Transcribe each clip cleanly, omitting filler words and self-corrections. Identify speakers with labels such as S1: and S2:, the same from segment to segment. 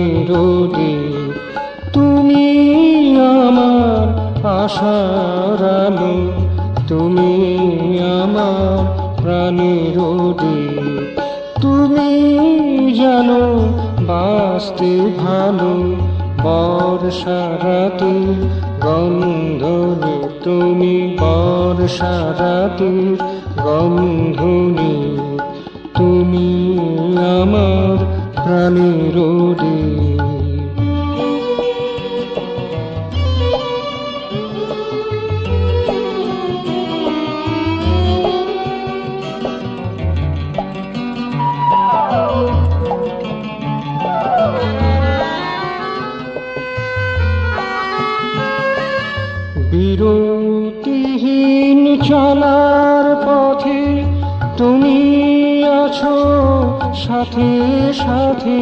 S1: প্রাণের দ্বীপ। তুমি আমার আশার আলো, তুমি আমার প্রাণের দ্বীপ। তুমি জানো বাঁচতে ভালো বর্ষা রাতের গন্ধ নিয়ে, তুমি বর্ষা রাতের গন্ধ নিয়ে, তুমি আমার প্রাণের দ্বীপ। বিরতিহীন চলার পথে তুমি আছো সাথে সাথে,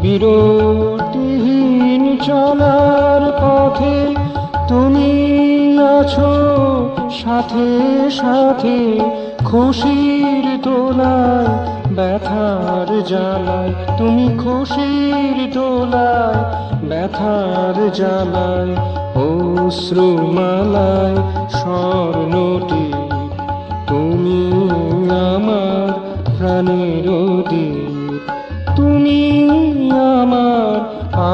S1: বিরতিহীন চলার পথে তুমি আছো সাথে সাথে। খুশির দোলায় ব্যথার জ্বালায়, তুমি খুশির দোলায় ব্যথার জ্বালায়, অশ্রুমালায় স্বর্ণটি, তুমি আমার প্রাণের দ্বীপ। তুমি আমার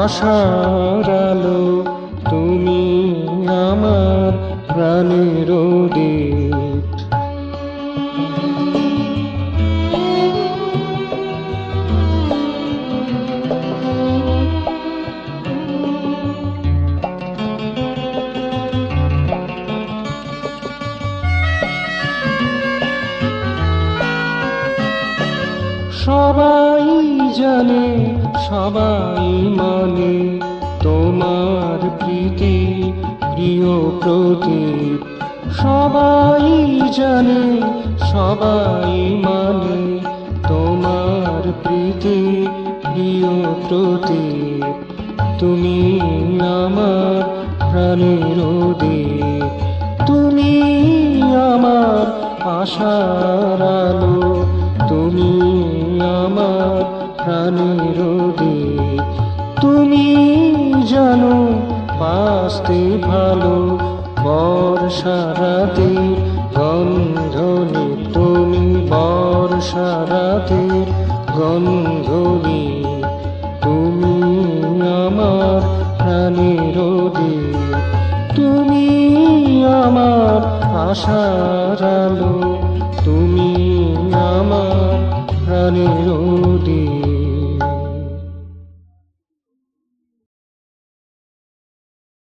S1: আশার আলো, তুমি আমার প্রাণের দ্বীপ। সবাই জানে সবাই মানে তোমার প্রীতি প্রিয় প্রদীপ। সবাই জানে সবাই মানে তোমার প্রীতি প্রিয় প্রদীপ। তুমি আমার প্রাণের দ্বীপ, তুমি আমার আশার আলো, তুমি আমার প্রাণের দ্বীপ। তুমি জানো বাঁচতে ভালো বর্ষা রাতের গন্ধ নিয়ে, তুমি বর্ষা রাতের গন্ধ নিয়ে, তুমি আমার প্রাণের দ্বীপ। তুমি আমার আশার আলো।